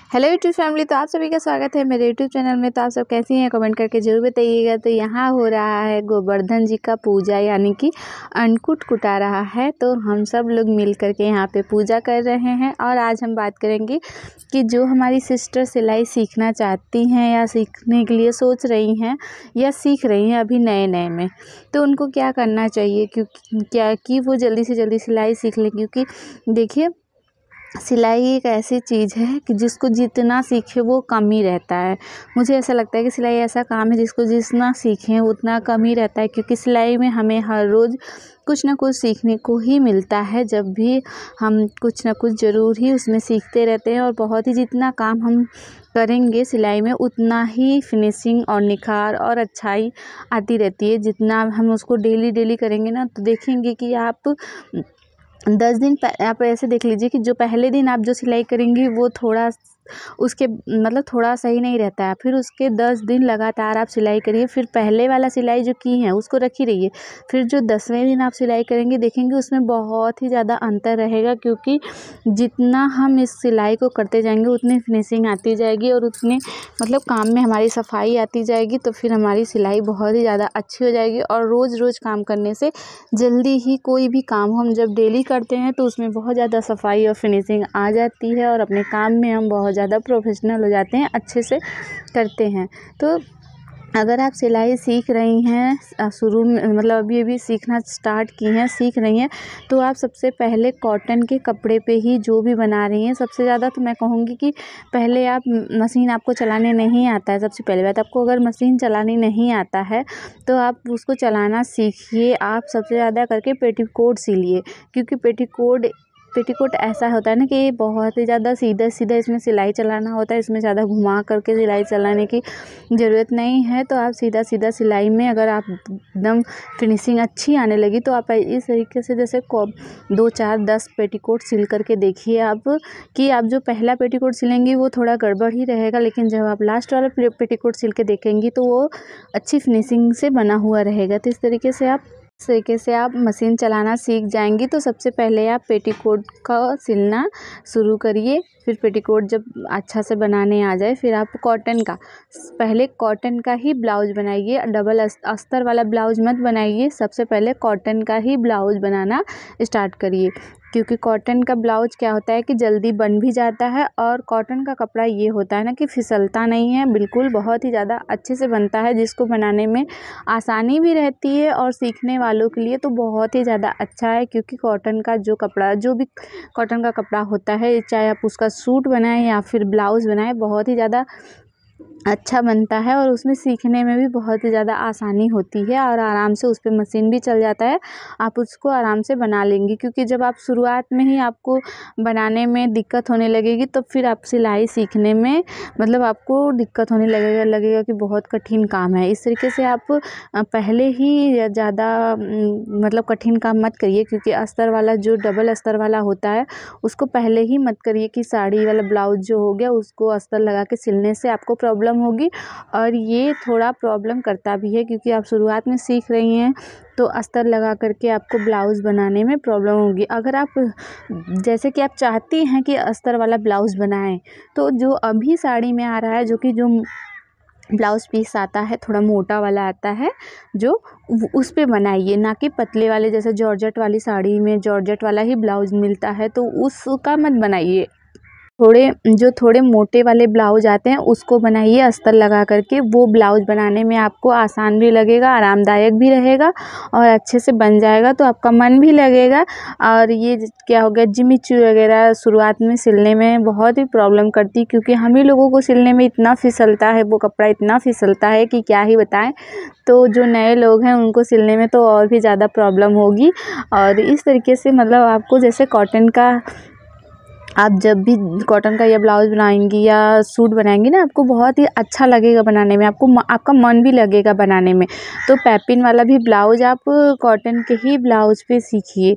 Hello YouTube family. तो आप सभी का स्वागत है मेरे यूट्यूब चैनल में। तो आप सब कैसी हैं कमेंट करके ज़रूर बताइएगा। तो यहाँ हो रहा है गोवर्धन जी का पूजा, यानी कि अन्नकूट कुटा रहा है। तो हम सब लोग मिल करके यहाँ पे पूजा कर रहे हैं। और आज हम बात करेंगे कि जो हमारी सिस्टर सिलाई सीखना चाहती हैं या सीखने के लिए सोच रही हैं या सीख रही हैं अभी नए नए में, तो उनको क्या करना चाहिए कि वो जल्दी से जल्दी सिलाई सीख लें। क्योंकि देखिए, सिलाई एक ऐसी चीज़ है कि जिसको जितना सीखे वो कम ही रहता है। मुझे ऐसा लगता है कि सिलाई ऐसा काम है जिसको जितना सीखें उतना कम ही रहता है। क्योंकि सिलाई में हमें हर रोज़ कुछ ना कुछ सीखने को ही मिलता है। जब भी हम कुछ ना कुछ ज़रूर ही उसमें सीखते रहते हैं। और बहुत ही जितना काम हम करेंगे सिलाई में उतना ही फिनिशिंग और निखार और अच्छाई आती रहती है। जितना हम उसको डेली करेंगे ना, तो देखेंगे कि आप 10 दिन आप ऐसे देख लीजिए कि जो पहले दिन आप जो सिलाई करेंगी वो थोड़ा उसके मतलब थोड़ा सही नहीं रहता है। फिर उसके 10 दिन लगातार आप सिलाई करिए। फिर पहले वाला सिलाई जो की है उसको रखी रहिए। फिर जो 10वें दिन आप सिलाई करेंगे देखेंगे उसमें बहुत ही ज़्यादा अंतर रहेगा। क्योंकि जितना हम इस सिलाई को करते जाएंगे उतनी फिनिशिंग आती जाएगी और उतने मतलब काम में हमारी सफाई आती जाएगी। तो फिर हमारी सिलाई बहुत ही ज़्यादा अच्छी हो जाएगी। और रोज़ काम करने से जल्दी ही कोई भी काम हम जब डेली करते हैं तो उसमें बहुत ज़्यादा सफाई और फिनिशिंग आ जाती है। और अपने काम में हम बहुत ज़्यादा प्रोफेशनल हो जाते हैं, अच्छे से करते हैं। तो अगर आप सिलाई सीख रही हैं शुरू में, मतलब अभी सीखना स्टार्ट की हैं, सीख रही हैं, तो आप सबसे पहले कॉटन के कपड़े पे ही जो भी बना रही हैं, सबसे ज़्यादा तो मैं कहूँगी कि पहले आप मशीन आपको चलाने नहीं आता है। सबसे पहले बात, आपको अगर मशीन चलानी नहीं आता है तो आप उसको चलाना सीखिए। आप सबसे ज़्यादा करके पेटीकोट सिलिए। क्योंकि पेटीकोट ऐसा होता है ना कि बहुत ही ज़्यादा सीधा इसमें सिलाई चलाना होता है। इसमें ज़्यादा घुमा करके सिलाई चलाने की ज़रूरत नहीं है। तो आप सीधा सिलाई में अगर आप एकदम फिनिशिंग अच्छी आने लगी तो आप इस तरीके से जैसे 2 4 10 पेटीकोट सिल करके देखिए आप कि आप जो पहला पेटीकोट सिलेंगी वो थोड़ा गड़बड़ ही रहेगा। लेकिन जब आप लास्ट वाला पेटीकोट सिल के देखेंगी तो वो अच्छी फिनिशिंग से बना हुआ रहेगा। तो इस तरीके से आप मशीन चलाना सीख जाएंगी। तो सबसे पहले आप पेटीकोट का सिलना शुरू करिए। फिर पेटीकोट जब अच्छा से बनाने आ जाए फिर आप पहले कॉटन का ही ब्लाउज बनाइए। डबल अस्तर वाला ब्लाउज मत बनाइए। सबसे पहले कॉटन का ही ब्लाउज बनाना स्टार्ट करिए। क्योंकि कॉटन का ब्लाउज क्या होता है कि जल्दी बन भी जाता है। और कॉटन का कपड़ा ये होता है ना कि फिसलता नहीं है, बिल्कुल बहुत ही ज़्यादा अच्छे से बनता है। जिसको बनाने में आसानी भी रहती है और सीखने वालों के लिए तो बहुत ही ज़्यादा अच्छा है। क्योंकि कॉटन का जो भी कॉटन का कपड़ा होता है, चाहे आप उसका सूट बनाएं या फिर ब्लाउज़ बनाएं, बहुत ही ज़्यादा अच्छा बनता है। और उसमें सीखने में भी बहुत ही ज़्यादा आसानी होती है और आराम से उस पे मशीन भी चल जाता है। आप उसको आराम से बना लेंगी। क्योंकि जब आप शुरुआत में ही आपको बनाने में दिक्कत होने लगेगी तो फिर आप सिलाई सीखने में मतलब आपको दिक्कत होने लगेगा कि बहुत कठिन काम है। इस तरीके से आप पहले ही ज़्यादा मतलब कठिन काम मत करिए। क्योंकि अस्तर वाला जो डबल अस्तर वाला होता है उसको पहले ही मत करिए कि साड़ी वाला ब्लाउज जो हो गया उसको अस्तर लगा के सिलने से आपको प्रॉब्लम होगी। और ये थोड़ा प्रॉब्लम करता भी है क्योंकि आप शुरुआत में सीख रही हैं तो अस्तर लगा करके आपको ब्लाउज़ बनाने में प्रॉब्लम होगी। अगर आप जैसे कि आप चाहती हैं कि अस्तर वाला ब्लाउज़ बनाएं, तो जो अभी साड़ी में आ रहा है जो ब्लाउज़ पीस आता है थोड़ा मोटा वाला आता है, जो उस पे बनाइए। ना कि पतले वाले, जैसे जॉर्जेट वाली साड़ी में जॉर्जेट वाला ही ब्लाउज़ मिलता है तो उसका मत बनाइए। थोड़े मोटे वाले ब्लाउज आते हैं उसको बनाइए अस्तर लगा करके। वो ब्लाउज बनाने में आपको आसान भी लगेगा, आरामदायक भी रहेगा और अच्छे से बन जाएगा। तो आपका मन भी लगेगा। और ये क्या हो गया, जिमिचू वगैरह शुरुआत में सिलने में बहुत ही प्रॉब्लम करती। क्योंकि हम ही लोगों को सिलने में इतना फिसलता है, वो कपड़ा इतना फिसलता है कि क्या ही बताएं। तो जो नए लोग हैं उनको सिलने में तो और भी ज़्यादा प्रॉब्लम होगी। और इस तरीके से मतलब आपको जैसे आप जब भी कॉटन का या ब्लाउज़ बनाएंगी या सूट बनाएंगी ना, आपको बहुत ही अच्छा लगेगा बनाने में। आपका मन भी लगेगा बनाने में। तो पैपिन वाला भी ब्लाउज़ आप कॉटन के ही ब्लाउज़ पे सीखिए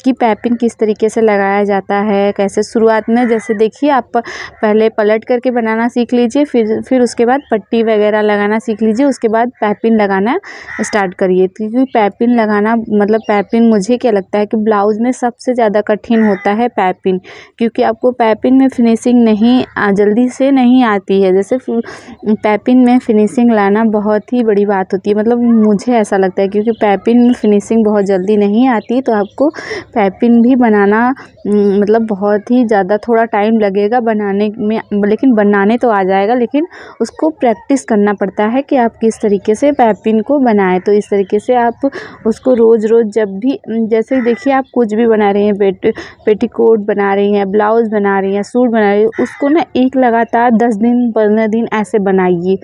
कि पैपिन किस तरीके से लगाया जाता है, कैसे। शुरुआत में जैसे देखिए, आप पहले पलट करके बनाना सीख लीजिए। फिर उसके बाद पट्टी वगैरह लगाना सीख लीजिए। उसके बाद पैपिन लगाना स्टार्ट करिए। क्योंकि पैपिन लगाना मतलब मुझे क्या लगता है कि ब्लाउज़ में सबसे ज़्यादा कठिन होता है पैपिन। क्योंकि क्योंकि आपको पाइपिंग में फिनिशिंग नहीं जल्दी से नहीं आती है। जैसे पाइपिंग में फिनिशिंग लाना बहुत ही बड़ी बात होती है, मतलब मुझे ऐसा लगता है, क्योंकि पाइपिंग में फिनिशिंग बहुत जल्दी नहीं आती। तो आपको पाइपिंग भी बनाना मतलब बहुत ही ज़्यादा थोड़ा टाइम लगेगा बनाने में, लेकिन बनाने तो आ जाएगा, लेकिन उसको प्रैक्टिस करना पड़ता है कि आप किस तरीके से पाइपिंग को बनाएं। तो इस तरीके से आप उसको रोज़ रोज़ जब भी, जैसे देखिए आप कुछ भी बना रही हैं, पेटीकोट बना रही हैं, ब्लाउज़ बना रही हैं, सूट बना रही हैं, उसको ना एक लगातार 10 दिन 15 दिन ऐसे बनाइए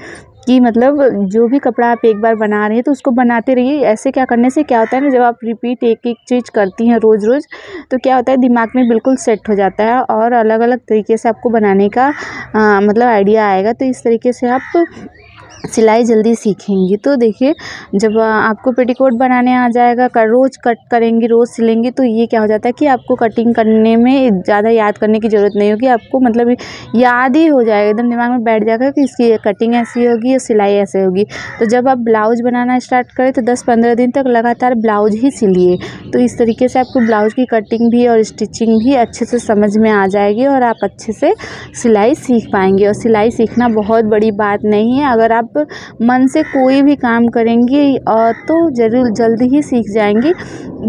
कि मतलब जो भी कपड़ा आप एक बार बना रहे हैं तो उसको बनाते रहिए। ऐसे क्या करने से क्या होता है ना, जब आप रिपीट एक एक चीज़ करती हैं रोज़ रोज़, तो क्या होता है दिमाग में बिल्कुल सेट हो जाता है और अलग अलग तरीके से आपको बनाने का मतलब आइडिया आएगा। तो इस तरीके से आप सिलाई जल्दी सीखेंगी। तो देखिए जब आपको पेटीकोट बनाने आ जाएगा, रोज़ कट करेंगी, रोज़ सिलेंगी, तो ये क्या हो जाता है कि आपको कटिंग करने में ज़्यादा याद करने की ज़रूरत नहीं होगी। आपको मतलब याद ही हो जाएगा, एकदम दिमाग में बैठ जाएगा कि इसकी कटिंग ऐसी होगी या सिलाई ऐसे होगी। तो जब आप ब्लाउज़ बनाना स्टार्ट करें तो 10-15 दिन तक लगातार ब्लाउज़ ही सिलिए। तो इस तरीके से आपको ब्लाउज़ की कटिंग भी और स्टिचिंग भी अच्छे से समझ में आ जाएगी और आप अच्छे से सिलाई सीख पाएंगे। और सिलाई सीखना बहुत बड़ी बात नहीं है, अगर आप मन से कोई भी काम करेंगी और तो ज़रूर जल्दी ही सीख जाएंगी।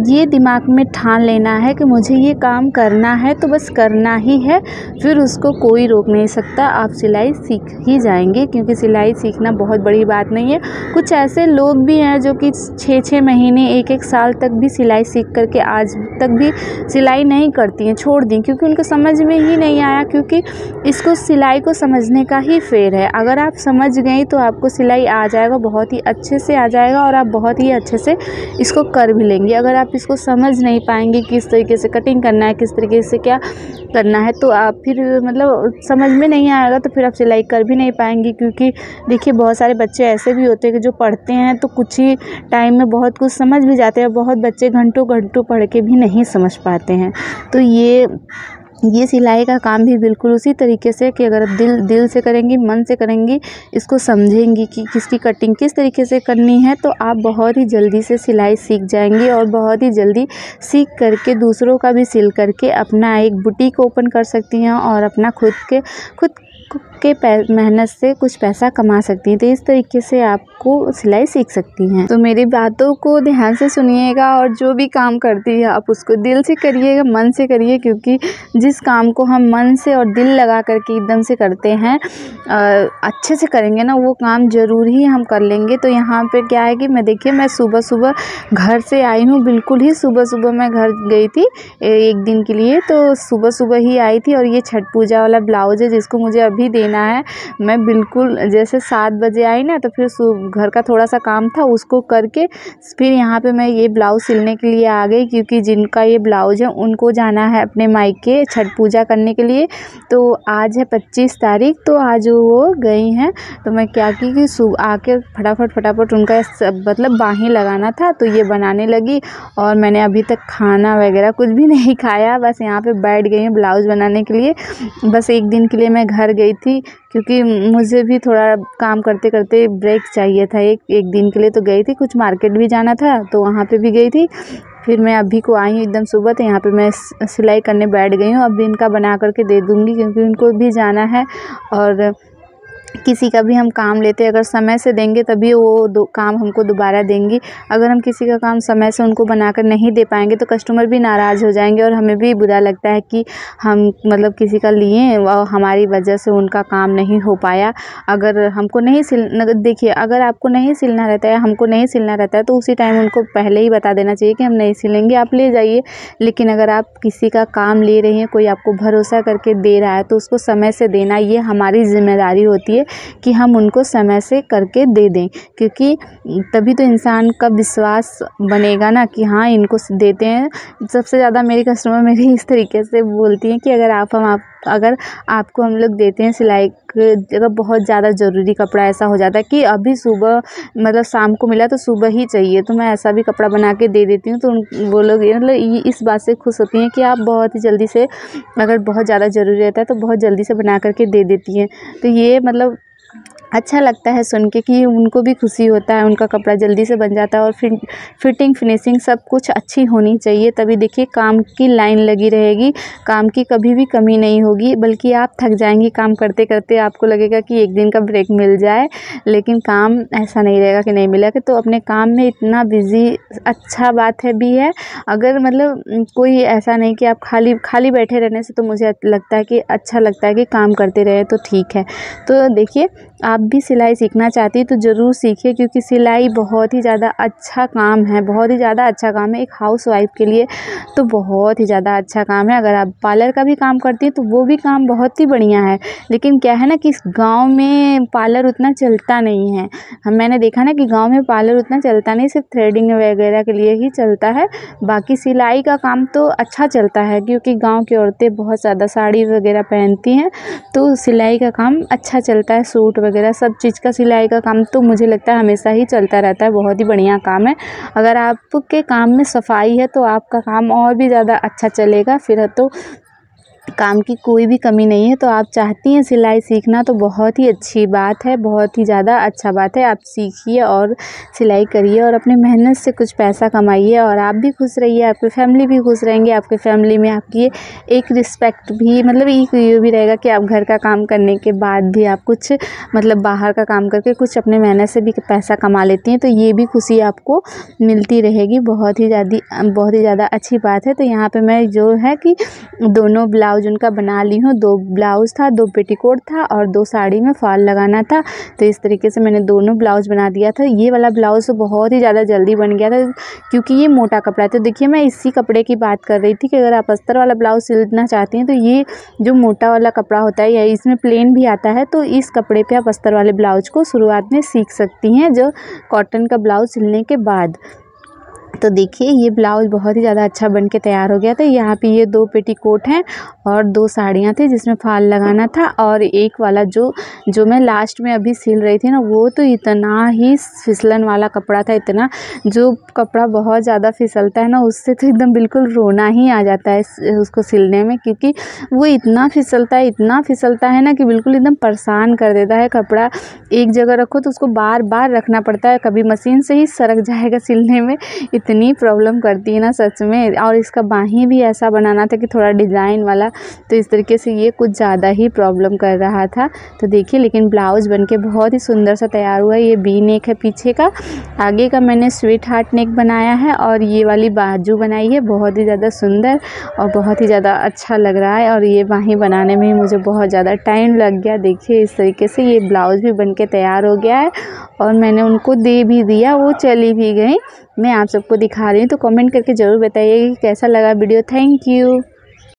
ये दिमाग में ठान लेना है कि मुझे ये काम करना है तो बस करना ही है, फिर उसको कोई रोक नहीं सकता। आप सिलाई सीख ही जाएंगे, क्योंकि सिलाई सीखना बहुत बड़ी बात नहीं है। कुछ ऐसे लोग भी हैं जो कि 6-6 महीने 1-1 साल तक भी सिलाई सीख करके आज तक भी सिलाई नहीं करती हैं, छोड़ दी, क्योंकि उनको समझ में ही नहीं आया। क्योंकि इसको सिलाई को समझने का ही फेर है। अगर आप समझ गई तो आपको सिलाई आ जाएगा, बहुत ही अच्छे से आ जाएगा और आप बहुत ही अच्छे से इसको कर भी लेंगे। अगर आप इसको समझ नहीं पाएंगे किस तरीके से कटिंग करना है, किस तरीके से क्या करना है, तो आप फिर मतलब समझ में नहीं आएगा, तो फिर आप सिलाई कर भी नहीं पाएंगी। क्योंकि देखिए बहुत सारे बच्चे ऐसे भी होते हैं कि जो पढ़ते हैं तो कुछ ही टाइम में बहुत कुछ समझ भी जाते हैं, बहुत बच्चे घंटों घंटों पढ़ के भी नहीं समझ पाते हैं। तो ये सिलाई का काम भी बिल्कुल उसी तरीके से कि अगर आप दिल से करेंगी, मन से करेंगी, इसको समझेंगी कि किसकी कटिंग किस तरीके से करनी है, तो आप बहुत ही जल्दी से सिलाई सीख जाएंगी और बहुत ही जल्दी सीख करके दूसरों का भी सिल करके अपना एक बुटीक ओपन कर सकती हैं और अपना खुद के मेहनत से कुछ पैसा कमा सकती हैं। तो इस तरीके से आपको सिलाई सीख सकती हैं। तो मेरी बातों को ध्यान से सुनिएगा और जो भी काम करती है आप उसको दिल से करिएगा, मन से करिए, क्योंकि जिस काम को हम मन से और दिल लगा करके एकदम से करते हैं, अच्छे से करेंगे ना, वो काम ज़रूर ही हम कर लेंगे। तो यहाँ पे क्या है कि मैं सुबह सुबह घर से आई हूँ, बिल्कुल ही सुबह मैं घर गई थी एक दिन के लिए। तो सुबह ही आई थी और ये छठ पूजा वाला ब्लाउज़ है जिसको मुझे अभी देना है। मैं बिल्कुल जैसे 7 बजे आई ना, तो फिर घर का थोड़ा सा काम था उसको करके फिर यहाँ पे मैं ये ब्लाउज़ सिलने के लिए आ गई, क्योंकि जिनका ये ब्लाउज़ है उनको जाना है अपने मायके छठ पूजा करने के लिए। तो आज है 25 तारीख, तो आज वो गई हैं। तो मैं क्या की कि आके फटाफट उनका मतलब बाहें लगाना था, तो ये बनाने लगी। और मैंने अभी तक खाना वगैरह कुछ भी नहीं खाया, बस यहाँ पे बैठ गई हूँ ब्लाउज़ बनाने के लिए। बस एक दिन के लिए मैं घर गई थी, क्योंकि मुझे भी थोड़ा काम करते करते ब्रेक चाहिए था एक दिन के लिए। तो गई थी, कुछ मार्केट भी जाना था तो वहाँ पे भी गई थी। फिर मैं अभी को आई हूँ एकदम सुबह, तो यहाँ पे मैं सिलाई करने बैठ गई हूँ। अब इनका बना करके दे दूँगी, क्योंकि उनको भी जाना है। और किसी का भी हम काम लेते हैं, अगर समय से देंगे तभी वो काम हमको दोबारा देंगी। अगर हम किसी का काम समय से उनको बनाकर नहीं दे पाएंगे तो कस्टमर भी नाराज़ हो जाएंगे और हमें भी बुरा लगता है कि हम मतलब किसी का लिए और हमारी वजह से उनका काम नहीं हो पाया। अगर हमको नहीं देखिए, अगर आपको नहीं सिलना रहता है, हमको नहीं सिलना रहता है, तो उसी टाइम उनको पहले ही बता देना चाहिए कि हम नहीं सिलेंगे, आप ले जाइए। लेकिन अगर आप किसी का काम ले रही हैं, कोई आपको भरोसा करके दे रहा है, तो उसको समय से देना ये हमारी जिम्मेदारी होती है कि हम उनको समय से करके दे दें। क्योंकि तभी तो इंसान का विश्वास बनेगा ना कि हाँ इनको देते हैं। सबसे ज़्यादा मेरी कस्टमर मेरी इस तरीके से बोलती हैं कि अगर आपको हम लोग देते हैं सिलाई अगर बहुत ज़्यादा ज़रूरी कपड़ा ऐसा हो जाता है कि अभी सुबह मतलब शाम को मिला तो सुबह ही चाहिए, तो मैं ऐसा भी कपड़ा बना के दे देती हूँ। तो वो लोग मतलब इस बात से खुश होती हैं कि आप बहुत ही जल्दी से, अगर बहुत ज़्यादा ज़रूरी रहता है तो बहुत जल्दी से बना करके दे देती हैं। तो ये मतलब अच्छा लगता है सुन के कि उनको भी खुशी होता है, उनका कपड़ा जल्दी से बन जाता है और फिटिंग फिनिशिंग सब कुछ अच्छी होनी चाहिए, तभी देखिए काम की लाइन लगी रहेगी, काम की कभी भी कमी नहीं होगी, बल्कि आप थक जाएंगी काम करते करते, आपको लगेगा कि एक दिन का ब्रेक मिल जाए, लेकिन काम ऐसा नहीं रहेगा कि नहीं मिलेगा। तो अपने काम में इतना बिजी अच्छा बात है भी है, अगर मतलब कोई ऐसा नहीं कि आप खाली खाली बैठे रहने से, तो मुझे लगता है कि अच्छा लगता है कि काम करते रहे तो ठीक है। तो देखिए, आप भी सिलाई सीखना चाहती हैं तो ज़रूर सीखिए, क्योंकि सिलाई बहुत ही ज़्यादा अच्छा काम है, बहुत ही ज़्यादा अच्छा काम है एक हाउसवाइफ़ के लिए, तो बहुत ही ज़्यादा अच्छा काम है। अगर आप पार्लर का भी काम करती हैं तो वो भी काम बहुत ही बढ़िया है, लेकिन क्या है ना कि इस गाँव में पार्लर उतना चलता नहीं है। मैंने देखा ना कि गाँव में पार्लर उतना चलता नहीं, सिर्फ थ्रेडिंग वगैरह के लिए ही चलता है, बाकी सिलाई का काम तो अच्छा चलता है, क्योंकि गाँव की औरतें बहुत ज़्यादा साड़ी वगैरह पहनती हैं, तो सिलाई का काम अच्छा चलता है, सूट वगैरह सब चीज़ का सिलाई का काम तो मुझे लगता है हमेशा ही चलता रहता है, बहुत ही बढ़िया काम है। अगर आपके काम में सफाई है तो आपका काम और भी ज़्यादा अच्छा चलेगा, फिर तो काम की कोई भी कमी नहीं है। तो आप चाहती हैं सिलाई सीखना तो बहुत ही अच्छी बात है, बहुत ही ज़्यादा अच्छा बात है, आप सीखिए और सिलाई करिए और अपने मेहनत से कुछ पैसा कमाइए, और आप भी खुश रहिए, आपकी फैमिली भी खुश रहेंगे, आपके फैमिली में आपकी एक रिस्पेक्ट भी, मतलब एक ये भी रहेगा कि आप घर का काम करने के बाद भी आप कुछ मतलब बाहर का काम करके कुछ अपने मेहनत से भी पैसा कमा लेती हैं, तो ये भी खुशी आपको मिलती रहेगी, बहुत ही ज़्यादा अच्छी बात है। तो यहाँ पे मैं जो है कि दोनों ब्लाउज उनका बना ली हूँ, 2 ब्लाउज था, 2 पेटीकोट था और 2 साड़ी में फॉल लगाना था, तो इस तरीके से मैंने दोनों ब्लाउज बना दिया था। ये वाला ब्लाउज तो बहुत ही ज़्यादा जल्दी बन गया था, क्योंकि ये मोटा कपड़ा है। तो देखिए, मैं इसी कपड़े की बात कर रही थी कि अगर आप अस्तर वाला ब्लाउज सिलना चाहती हैं तो ये जो मोटा वाला कपड़ा होता है, या इसमें प्लेन भी आता है, तो इस कपड़े पे आप अस्तर वाले ब्लाउज को शुरुआत में सीख सकती हैं, जो कॉटन का ब्लाउज सिलने के बाद। तो देखिए, ये ब्लाउज़ बहुत ही ज़्यादा अच्छा बन के तैयार हो गया था। यहाँ पे ये 2 पेटीकोट हैं और 2 साड़ियाँ थी जिसमें फ़ॉल लगाना था, और एक वाला जो मैं लास्ट में अभी सिल रही थी ना, वो तो इतना ही फिसलन वाला कपड़ा था, इतना जो कपड़ा बहुत ज़्यादा फिसलता है ना, उससे तो एकदम बिल्कुल रोना ही आ जाता है उसको सिलने में, क्योंकि वो इतना फिसलता है ना कि बिल्कुल एकदम परेशान कर देता है। कपड़ा एक जगह रखो तो उसको बार बार रखना पड़ता है, कभी मशीन से ही सरक जाएगा सिलने में, इतनी प्रॉब्लम करती है ना सच में। और इसका बाहीं भी ऐसा बनाना था कि थोड़ा डिज़ाइन वाला, तो इस तरीके से ये कुछ ज़्यादा ही प्रॉब्लम कर रहा था। तो देखिए, लेकिन ब्लाउज़ बनके बहुत ही सुंदर सा तैयार हुआ है। ये वी नेक है पीछे का, आगे का मैंने स्वीट हार्ट नेक बनाया है, और ये वाली बाजू बनाई है बहुत ही ज़्यादा सुंदर और बहुत ही ज़्यादा अच्छा लग रहा है। और ये बाहीं बनाने में मुझे बहुत ज़्यादा टाइम लग गया। देखिए, इस तरीके से ये ब्लाउज़ भी बनके तैयार हो गया है, और मैंने उनको दे भी दिया, वो चली भी गई। मैं आप सबको दिखा रही हूँ, तो कमेंट करके ज़रूर बताइए कि कैसा लगा वीडियो। Thank you.